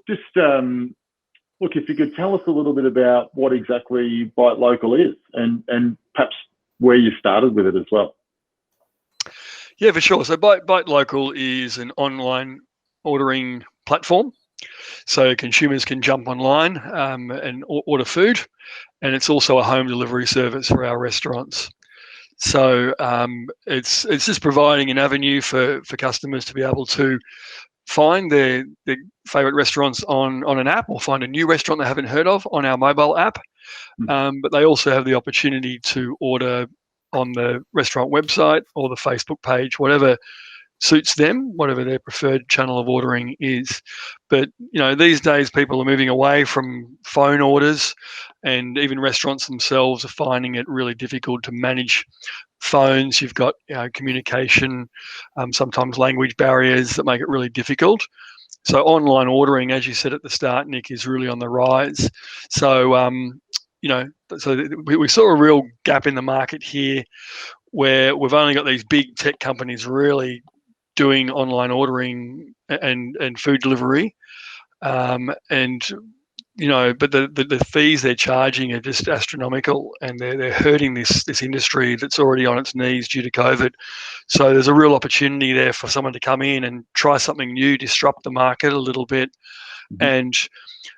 just look, if you could tell us a little bit about what exactly Bite Local is, and perhaps where you started with it as well. Yeah, for sure. So Bite Local is an online ordering platform. So consumers can jump online and order food, and it's also a home delivery service for our restaurants. So it's just providing an avenue for customers to be able to find their favourite restaurants on an app, or find a new restaurant they haven't heard of on our mobile app. But they also have the opportunity to order on the restaurant website or the Facebook page, whatever suits them, whatever their preferred channel of ordering is. But these days people are moving away from phone orders, and even restaurants themselves are finding it really difficult to manage phones. You've got communication, sometimes language barriers that make it really difficult. So online ordering, as you said at the start, Nick, is really on the rise. So we saw a real gap in the market here, where we've only got these big tech companies really doing online ordering and food delivery, but the fees they're charging are just astronomical, and they're hurting this industry that's already on its knees due to COVID. So there's a real opportunity there for someone to come in and try something new, disrupt the market a little bit, and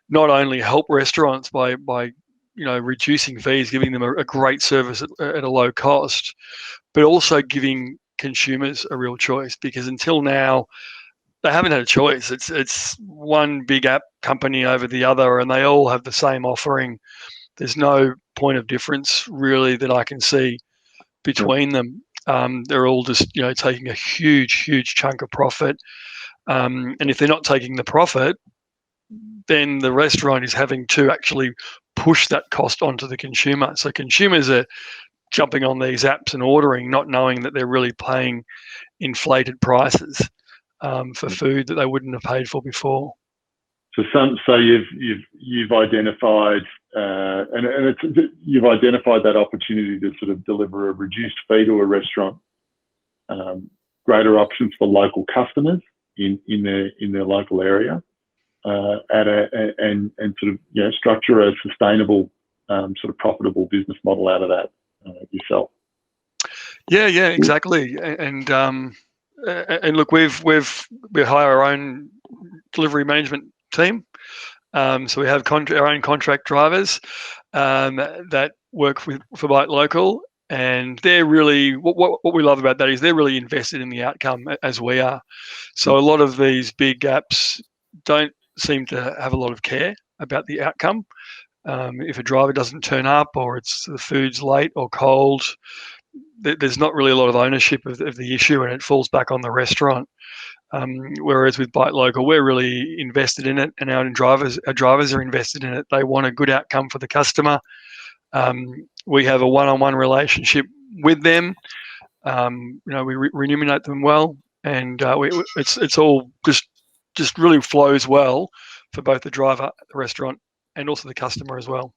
not only help restaurants by reducing fees, giving them a great service at a low cost, but also giving consumers a real choice, because until now they haven't had a choice. It's one big app company over the other, and they all have the same offering. There's no point of difference really that I can see between them. They're all just taking a huge chunk of profit, and if they're not taking the profit, then the restaurant is having to actually push that cost onto the consumer. So consumers are jumping on these apps and ordering, not knowing that they're really paying inflated prices for food that they wouldn't have paid for before. So you've identified you've identified that opportunity to sort of deliver a reduced fee to a restaurant, greater options for local customers in their local area, and sort of structure a sustainable sort of profitable business model out of that yourself. Yeah, exactly. And look, we hire our own delivery management team. So we have our own contract drivers that work for Bite Local, and they're really what we love about that is they're really invested in the outcome as we are. So a lot of these big apps don't seem to have a lot of care about the outcome. If a driver doesn't turn up, or the food's late or cold, there's not really a lot of ownership of the issue, and it falls back on the restaurant. Whereas with Bite Local, we're really invested in it, and our drivers are invested in it. They want a good outcome for the customer. We have a one-on-one relationship with them. We remunerate them well, and it's all just really flows well for both the driver, the restaurant, and also the customer as well.